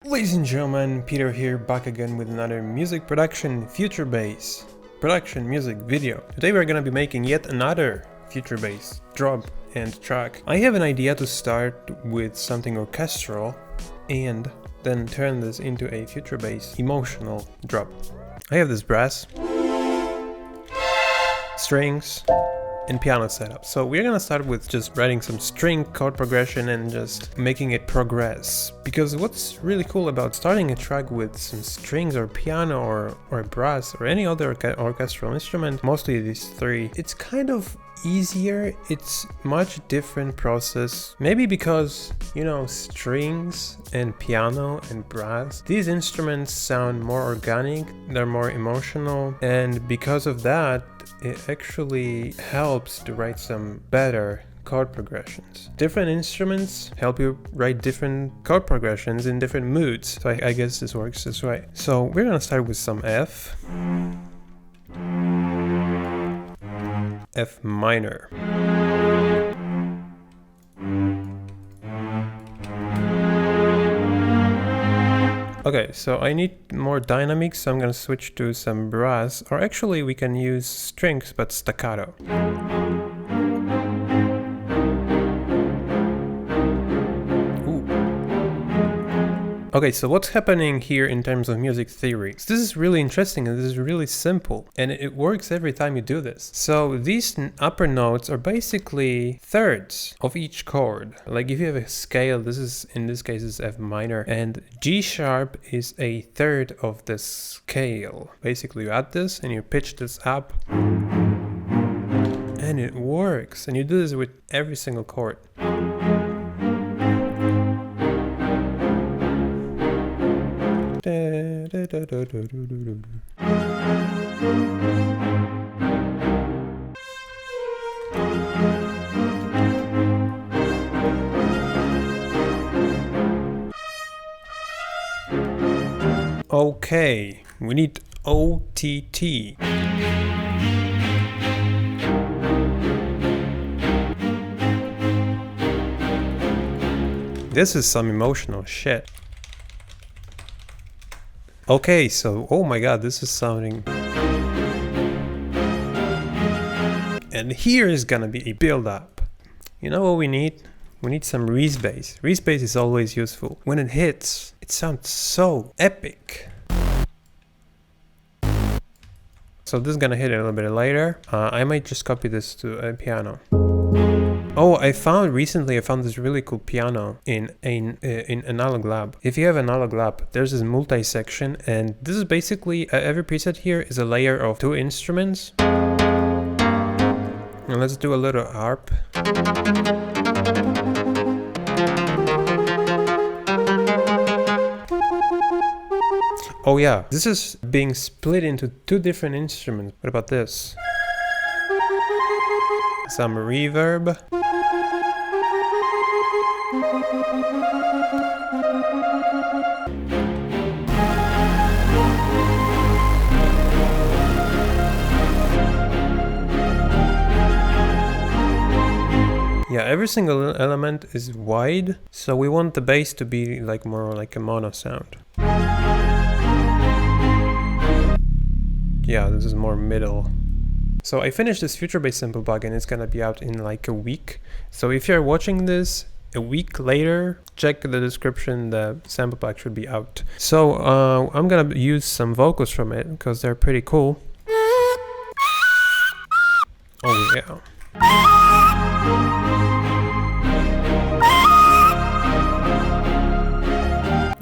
Ladies and gentlemen, Peter here, back again with another music production future bass production music video. Today we're gonna be making yet another future bass drop and track. I have an idea to start with something orchestral and then turn this into a future bass emotional drop. I have this brass, strings, and piano setup. So we're gonna start with just writing some string chord progression and just making it progress. Because what's really cool about starting a track with some strings or piano or brass or any other orchestral instrument, mostly these three, it's kind of easier. It's much different process. Maybe because, you know, strings and piano and brass, these instruments sound more organic, they're more emotional, and because of that, it actually helps to write some better chord progressions. Different instruments help you write different chord progressions in different moods. So I guess this works this way. So we're gonna start with some F minor. Okay, so I need more dynamics, so I'm gonna switch to some brass, or actually we can use strings but staccato. Okay, so what's happening here in terms of music theory? So this is really interesting and this is really simple and it works every time you do this. So these upper notes are basically thirds of each chord. Like if you have a scale, this is, in this case, is F minor, and G sharp is a third of the scale. Basically you add this and you pitch this up and it works. And you do this with every single chord. Okay, we need OTT. This is some emotional shit. Okay, so, oh my god, this is sounding... And here is gonna be a build-up. You know what we need? We need some Reese bass. Reese bass is always useful. When it hits, it sounds so epic. So this is gonna hit a little bit later. I might just copy this to a piano. Oh, recently I found this really cool piano in Analog Lab. If you have Analog Lab, there's this multi-section, and this is basically, every preset here is a layer of two instruments. And let's do a little harp. Oh yeah, this is being split into two different instruments. What about this? Some reverb. Yeah, every single element is wide, so we want the bass to be like more like a mono sound. Yeah, this is more middle. So I finished this Future Bass sample plugin. It's gonna be out in like a week. So if you're watching this a week later, check the description, the sample pack should be out. So I'm gonna use some vocals from it because they're pretty cool. Oh yeah.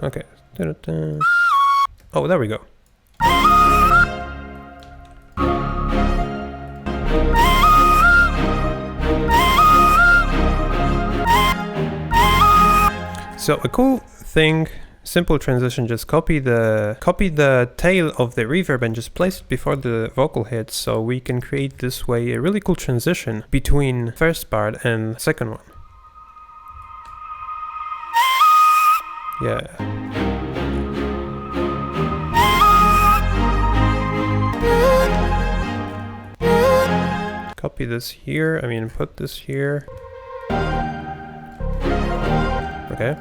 Okay. Oh, there we go. So a cool thing, simple transition, just copy the tail of the reverb and just place it before the vocal hits, so we can create this way a really cool transition between first part and second one. Yeah. Copy this here, put this here. Okay.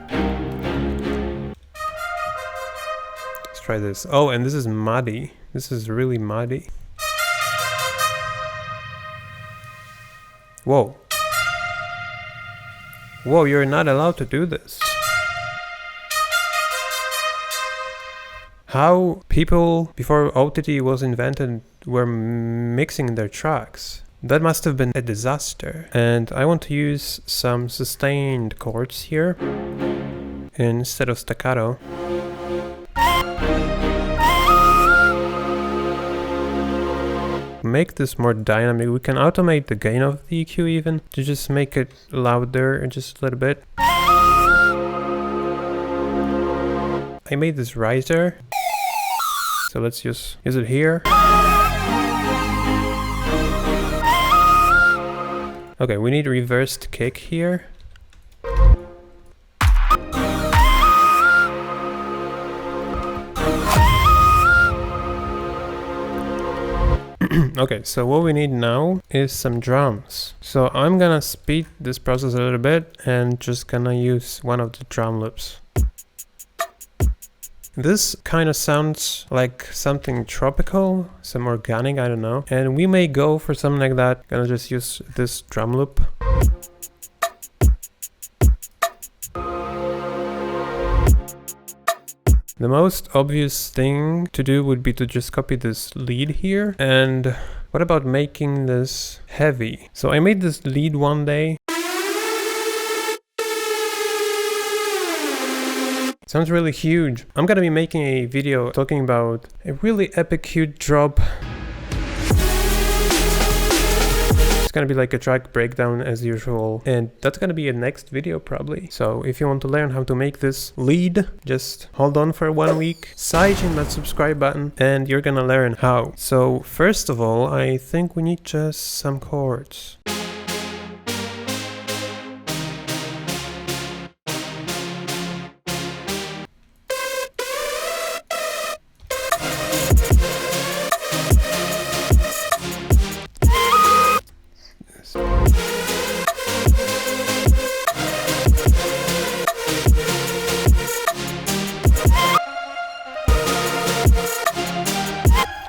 try this. Oh, and this is muddy. This is really muddy. Whoa. Whoa, you're not allowed to do this. How people before OTT was invented were mixing their tracks. That must have been a disaster. And I want to use some sustained chords here instead of staccato. Make this more dynamic. We can automate the gain of the EQ even to just make it louder just a little bit. I made this riser, so let's use it here. Okay, we need reversed kick here. Okay, so what we need now is some drums. So I'm gonna speed this process a little bit and just gonna use one of the drum loops. This kind of sounds like something tropical, some organic, I don't know. And we may go for something like that. Gonna just use this drum loop. The most obvious thing to do would be to just copy this lead here. And what about making this heavy? So I made this lead one day. Sounds really huge. I'm gonna be making a video talking about a really epic huge drop. It's gonna be like a track breakdown as usual, and that's gonna be a next video probably. So if you want to learn how to make this lead, just hold on for 1 week, sidechain that subscribe button, and you're gonna learn how. So first of all, I think we need just some chords.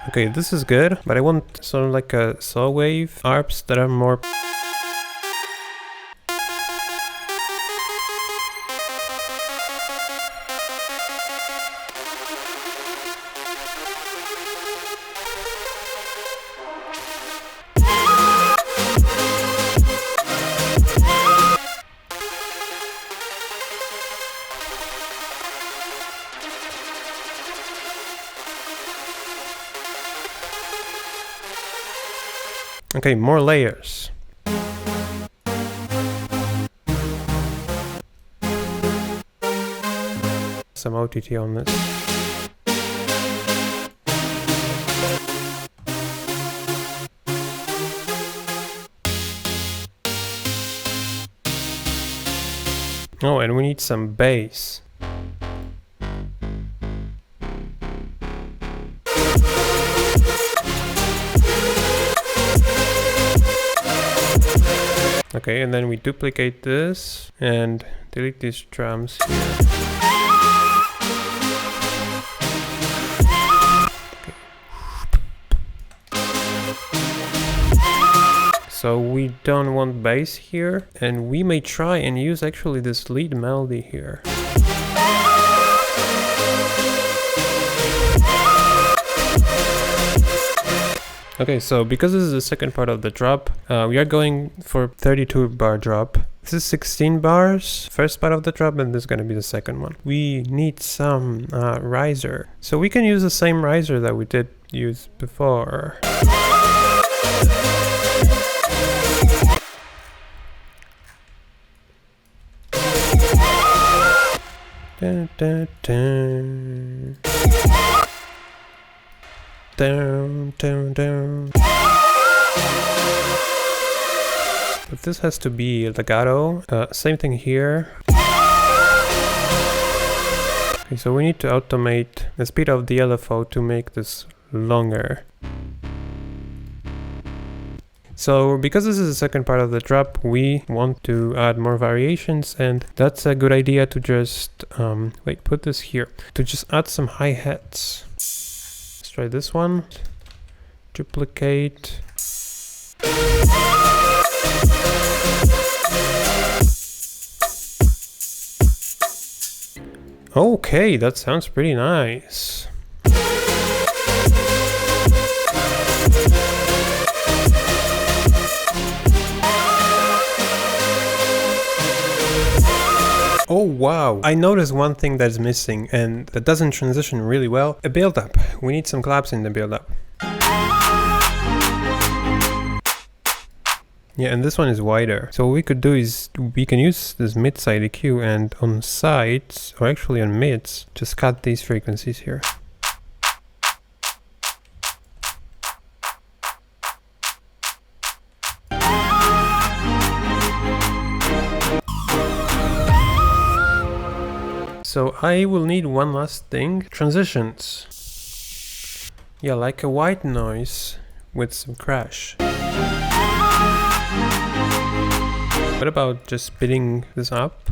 Okay, this is good, but I want sort of like a saw wave arps that are more. Okay, more layers. Some OTT on this. Oh, and we need some bass. Okay, and then we duplicate this and delete these drums here. Okay. So we don't want bass here, and we may try and use actually this lead melody here. Okay, so because this is the second part of the drop, we are going for 32 bar drop. This is 16 bars, first part of the drop, and this is going to be the second one. We need some riser. So we can use the same riser that we did use before. Dun, dun, dun. Down, down, down. But this has to be legato. Same thing here. Okay, so we need to automate the speed of the LFO to make this longer. So because this is the second part of the drop, we want to add more variations, and that's a good idea to just, put this here, to just add some hi-hats. Let's try this one, duplicate. Okay, that sounds pretty nice. Oh wow, I noticed one thing that's missing and that doesn't transition really well. A build-up. We need some claps in the build-up. Yeah, and this one is wider. So what we could do is we can use this mid-side EQ, and on sides, or actually on mids, just cut these frequencies here. So I will need one last thing, transitions. Yeah, like a white noise with some crash. What about just speeding this up?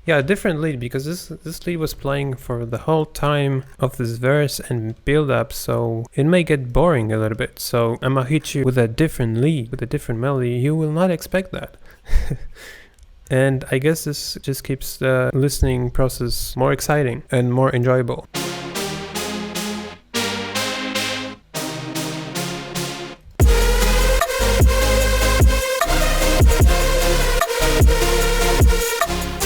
Yeah, a different lead, because this lead was playing for the whole time of this verse and build up, so it may get boring a little bit. So I'm gonna hit you with a different lead, with a different melody. You will not expect that. And I guess this just keeps the listening process more exciting and more enjoyable.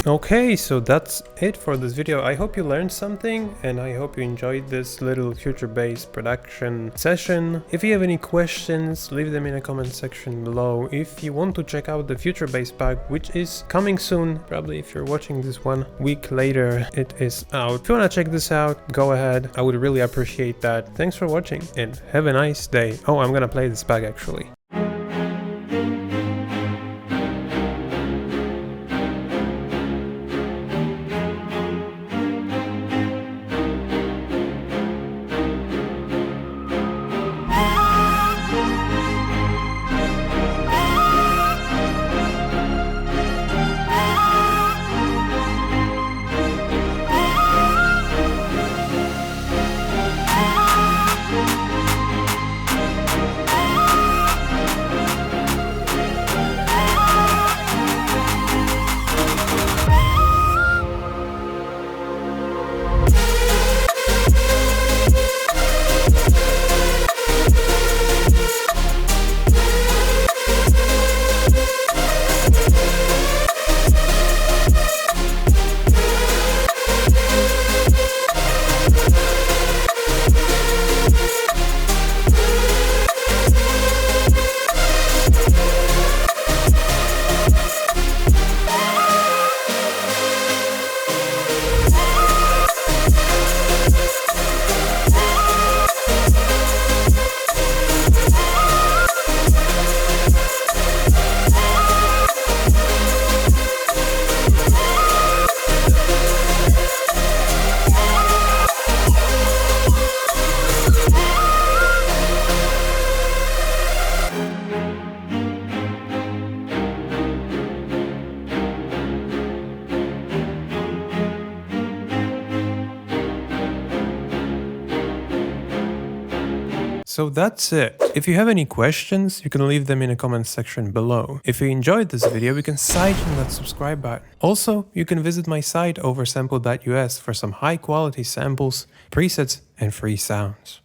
Okay, so that's it for this video. I hope you learned something, and I hope you enjoyed this little future bass production session. If you have any questions, leave them in the comment section below. If you want to check out the future bass pack, which is coming soon, probably if you're watching this 1 week later, it is out. If you want to check this out, go ahead. I would really appreciate that. Thanks for watching and have a nice day. Oh, I'm gonna play this back actually. So that's it. If you have any questions, you can leave them in the comment section below. If you enjoyed this video, you can side on that subscribe button. Also, you can visit my site oversample.us for some high quality samples, presets, and free sounds.